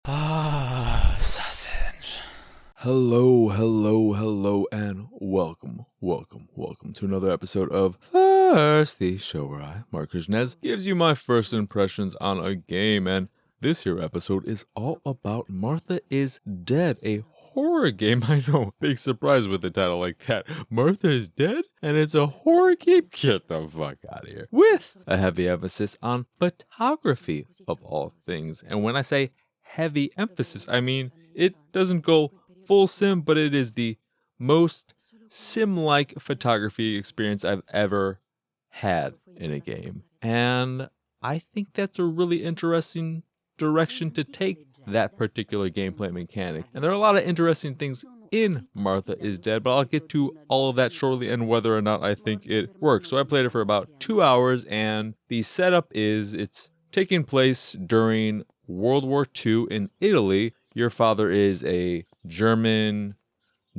Sausage. Hello, and welcome to another episode of First, the show where I, Mark Krishnez, gives you my first impressions on a game, and this here episode is all about Martha is Dead, a horror game. I know, big surprise with a title like that. Martha is Dead, and it's a horror game? Get the fuck out of here. With a heavy emphasis on photography, of all things, and when I say heavy emphasis, I mean it doesn't go full sim, but it is the most sim-like photography experience I've ever had in a game. And I think that's a really interesting direction to take that particular gameplay mechanic. And there are a lot of interesting things in Martha is Dead, but I'll get to all of that shortly and whether or not I think it works. So I played it for about 2 hours, and the setup is it's taking place during World War II in Italy. Your father is a German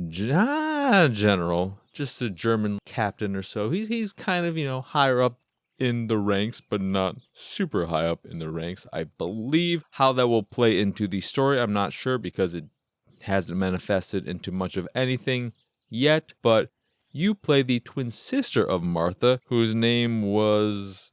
general, just a German captain or so. He's kind of, higher up in the ranks, but not super high up in the ranks. I believe how that will play into the story, I'm not sure because it hasn't manifested into much of anything yet, but you play the twin sister of Martha, whose name was...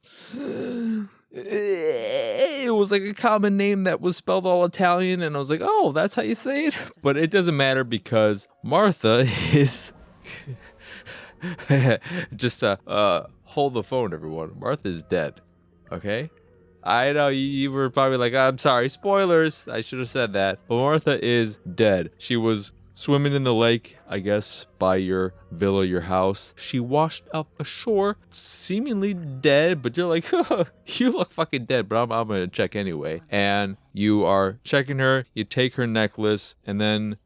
It was like a common name that was spelled all Italian, and I was like, oh, that's how you say it? But it doesn't matter because Martha is... Just hold the phone, everyone. Martha's dead, okay? I know you were probably like, I'm sorry, spoilers. I should have said that. But Martha is dead. She was swimming in the lake, I guess, by your villa, your house. She washed up ashore, seemingly dead, but you're like, oh, you look fucking dead, but I'm going to check anyway. And you are checking her, you take her necklace, and then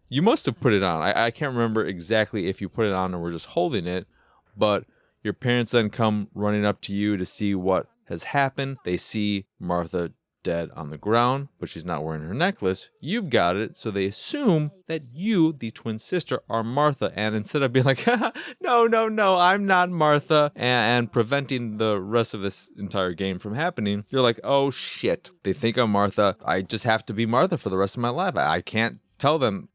you must have put it on. I can't remember exactly if you put it on or were just holding it, but your parents then come running up to you to see what has happened. They see Martha dead on the ground, but she's not wearing her necklace. You've got it, so they assume that you, the twin sister, are Martha. And instead of being like, no, I'm not Martha, and preventing the rest of this entire game from happening, you're like, oh shit, they think I'm Martha. I just have to be Martha for the rest of my life. I can't tell them,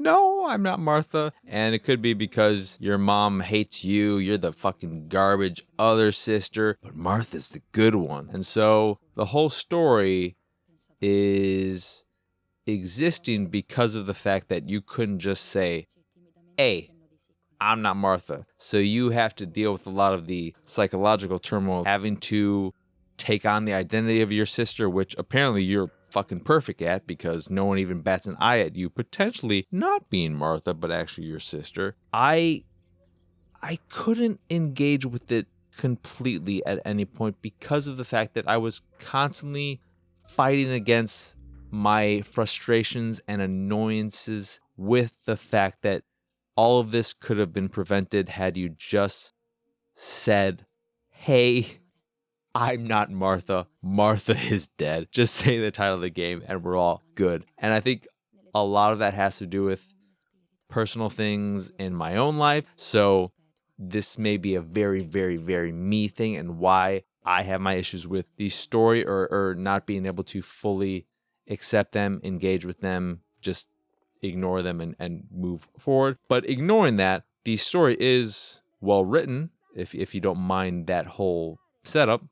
no, I'm not Martha. And it could be because your mom hates you. You're the fucking garbage other sister. But Martha's the good one. And so the whole story is existing because of the fact that you couldn't just say, hey, I'm not Martha. So you have to deal with a lot of the psychological turmoil, having to take on the identity of your sister, which apparently you're fucking perfect at because no one even bats an eye at you potentially not being Martha but actually your sister. I couldn't engage with it completely at any point because of the fact that I was constantly fighting against my frustrations and annoyances with the fact that all of this could have been prevented had you just said, hey, I'm not Martha. Martha is dead. Just say the title of the game and we're all good. And I think a lot of that has to do with personal things in my own life. So this may be a very, very, very me thing and why I have my issues with the story or not being able to fully accept them, engage with them, just ignore them and move forward. But ignoring that, the story is well written, if you don't mind that whole setup.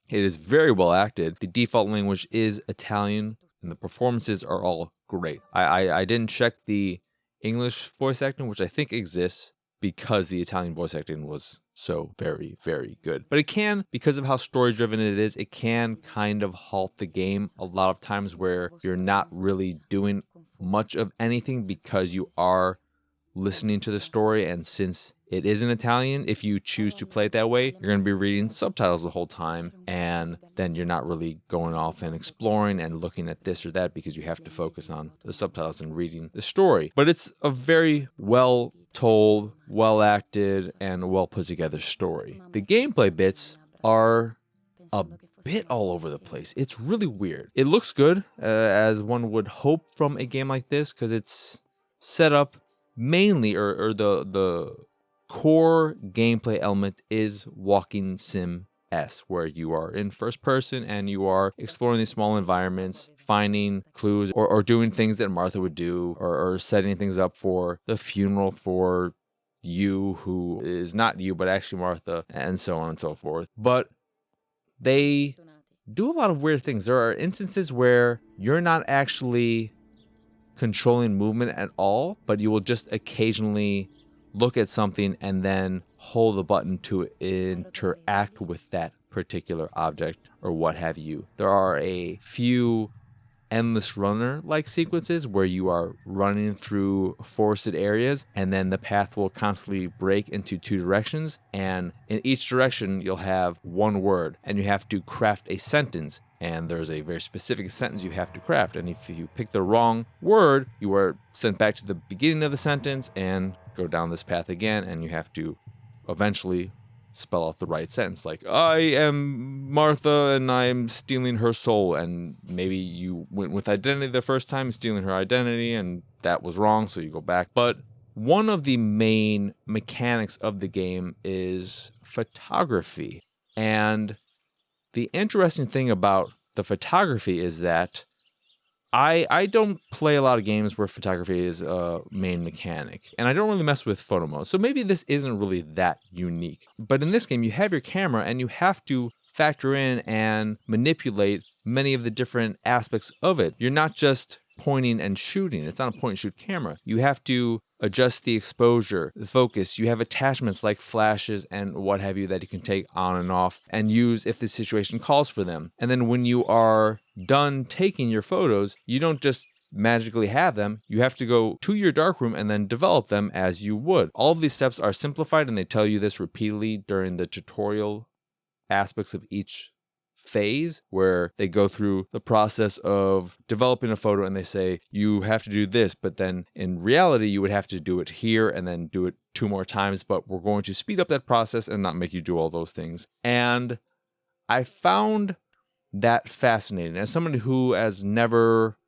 It is very well acted. The default language is Italian, and the performances are all great. I didn't check the English voice acting, which I think exists because the Italian voice acting was so very, very good. But it can, because of how story-driven it is, it can kind of halt the game a lot of times where you're not really doing much of anything because you are listening to the story, and since it is in Italian, if you choose to play it that way, you're going to be reading subtitles the whole time, and then you're not really going off and exploring and looking at this or that because you have to focus on the subtitles and reading the story. But it's a very well told, well acted, and well put together story. The gameplay bits are a bit all over the place. It's really weird. It looks good, as one would hope from a game like this, because it's set up mainly, or the core gameplay element is walking sim S, where you are in first person and you are exploring these small environments, finding clues or doing things that Martha would do, or setting things up for the funeral for you, who is not you, but actually Martha, and so on and so forth. But they do a lot of weird things. There are instances where you're not actually controlling movement at all, but you will just occasionally look at something and then hold the button to interact with that particular object or what have you. There are a few endless runner-like sequences where you are running through forested areas and then the path will constantly break into two directions, and in each direction you'll have one word and you have to craft a sentence, and there's a very specific sentence you have to craft, and if you pick the wrong word you are sent back to the beginning of the sentence and go down this path again, and you have to eventually spell out the right sentence, like, I am Martha and I'm stealing her soul, and maybe you went with identity the first time, stealing her identity, and that was wrong, so you go back. But one of the main mechanics of the game is photography, and the interesting thing about the photography is that I don't play a lot of games where photography is a main mechanic, and I don't really mess with photo mode, so maybe this isn't really that unique. But in this game, you have your camera, and you have to factor in and manipulate many of the different aspects of it. You're not just pointing and shooting. It's not a point and shoot camera. You have to adjust the exposure, the focus. You have attachments like flashes and what have you that you can take on and off and use if the situation calls for them. And then when you are done taking your photos, you don't just magically have them. You have to go to your darkroom and then develop them as you would. All of these steps are simplified, and they tell you this repeatedly during the tutorial aspects of each phase, where they go through the process of developing a photo and they say you have to do this, but then in reality you would have to do it here and then do it 2 more times, but we're going to speed up that process and not make you do all those things. And I found that fascinating. As somebody who has never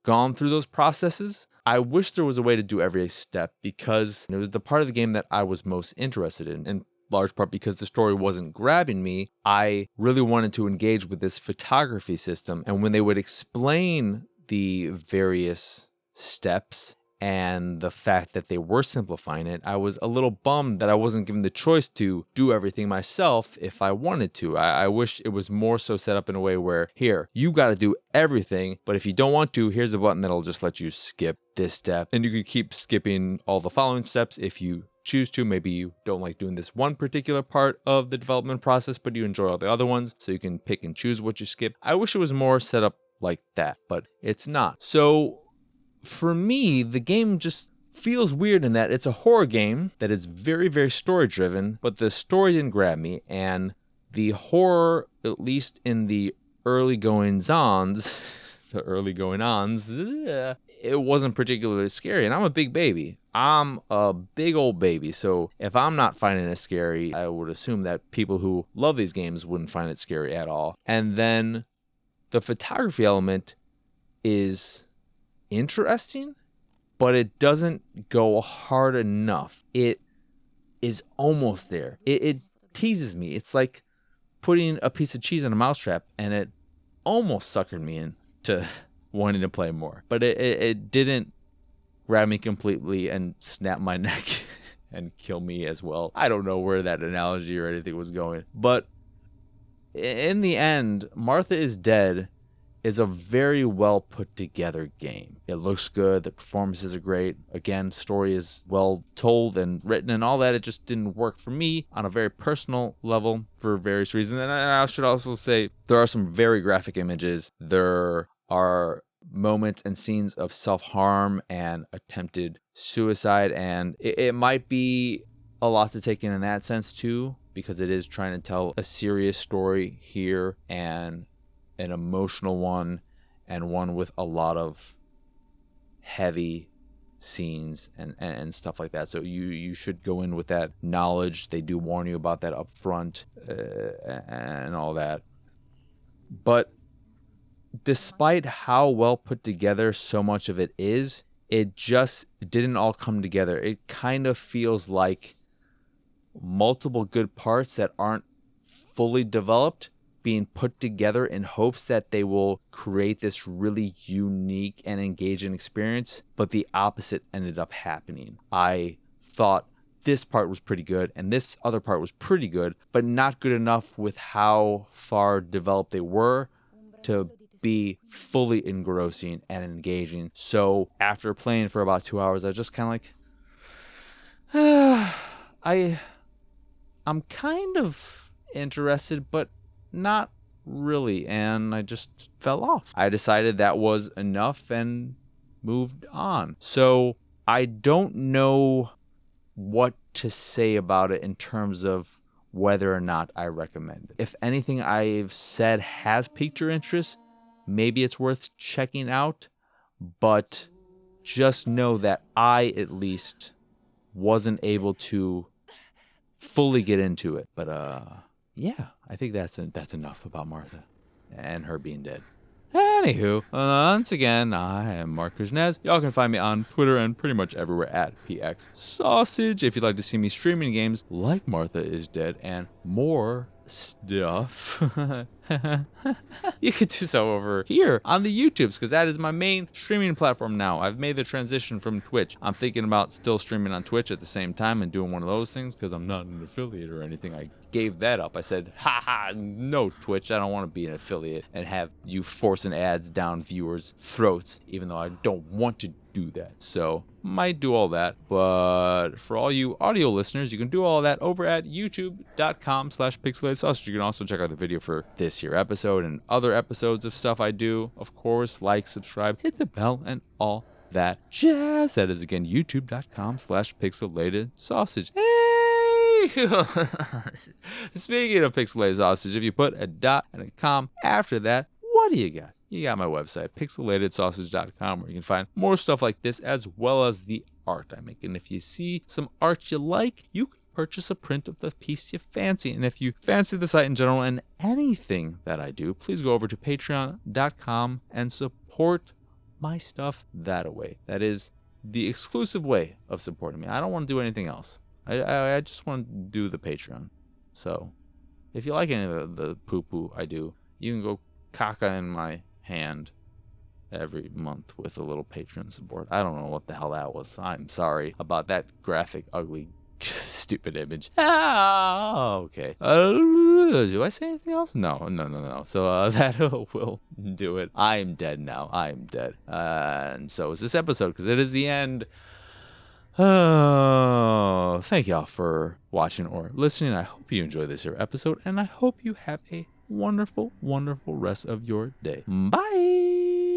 gone through those processes, I wish there was a way to do every step, because it was the part of the game that I was most interested in. And large part because the story wasn't grabbing me, I really wanted to engage with this photography system. And when they would explain the various steps and the fact that they were simplifying it, I was a little bummed that I wasn't given the choice to do everything myself if I wanted to. I wish it was more so set up in a way where, here, you got to do everything, but if you don't want to, here's a button that'll just let you skip this step. And you can keep skipping all the following steps if you choose to. Maybe you don't like doing this one particular part of the development process, but you enjoy all the other ones, so you can pick and choose what you skip. I wish it was more set up like that, but it's not. So for me, the game just feels weird in that it's a horror game that is very, very story driven, but the story didn't grab me, and the horror, at least in the early goings-ons, it wasn't particularly scary, and I'm a big baby. I'm a big old baby, so if I'm not finding it scary, I would assume that people who love these games wouldn't find it scary at all. And then the photography element is interesting, but it doesn't go hard enough. It is almost there. It teases me. It's like putting a piece of cheese on a mousetrap, and it almost suckered me into wanting to play more. But it didn't grab me completely and snap my neck and kill me as well. I don't know where that analogy or anything was going. But in the end, Martha is Dead is a very well put together game. It looks good. The performances are great. Again, story is well told and written and all that. It just didn't work for me on a very personal level for various reasons. And I should also say there are some very graphic images. There are moments and scenes of self-harm and attempted suicide, and it might be a lot to take in that sense too, because it is trying to tell a serious story here and an emotional one, and one with a lot of heavy scenes and stuff like that. So you should go in with that knowledge. They do warn you about that up front and all that. But despite how well put together so much of it is, it just didn't all come together. It kind of feels like multiple good parts that aren't fully developed, being put together in hopes that they will create this really unique and engaging experience, but the opposite ended up happening. I thought this part was pretty good and this other part was pretty good, but not good enough with how far developed they were to be fully engrossing and engaging. So after playing for about 2 hours, I was just kind of like, I'm kind of interested, but not really, and I just fell off. I decided that was enough and moved on. So I don't know what to say about it in terms of whether or not I recommend it. If anything I've said has piqued your interest, maybe it's worth checking out, but just know that I at least wasn't able to fully get into it. But yeah, I think that's enough about Martha and her being dead. Anywho, once again, I am Mark Kuznez. Y'all can find me on Twitter and pretty much everywhere at PX Sausage. If you'd like to see me streaming games like Martha is Dead and more stuff, you could do so over here on the YouTubes, because that is my main streaming platform now. I've made the transition from Twitch. I'm thinking about still streaming on Twitch at the same time and doing one of those things, because I'm not an affiliate or anything. I gave that up. I said, no, Twitch, I don't want to be an affiliate and have you forcing ads down viewers' throats, even though I don't want to do that. So might do all that, but for all you audio listeners, you can do all that over at youtube.com/pixelatedsausage. You can also check out the video for this here episode and other episodes of stuff I do. Of course, like, subscribe, hit the bell, and all that jazz. That is, again, youtube.com/pixelatedsausage. Hey! Speaking of pixelated sausage, if you put a dot and a com after that, what do you got? You got my website, pixelatedsausage.com, where you can find more stuff like this, as well as the art I make. And if you see some art you like, you can purchase a print of the piece you fancy. And if you fancy the site in general and anything that I do, please go over to patreon.com and support my stuff that way. That is the exclusive way of supporting me. I don't want to do anything else. I just want to do the Patreon. So if you like any of the poo-poo I do, you can go caca in my hand every month with a little Patreon support. I don't know what the hell that was. I'm sorry about that graphic, ugly, stupid image. Okay. Do I say anything else? No. So that will do it. I am dead now. I am dead. And so is this episode, because it is the end. Oh, thank y'all for watching or listening. I hope you enjoyed this here episode, and I hope you have a wonderful, wonderful rest of your day. Bye.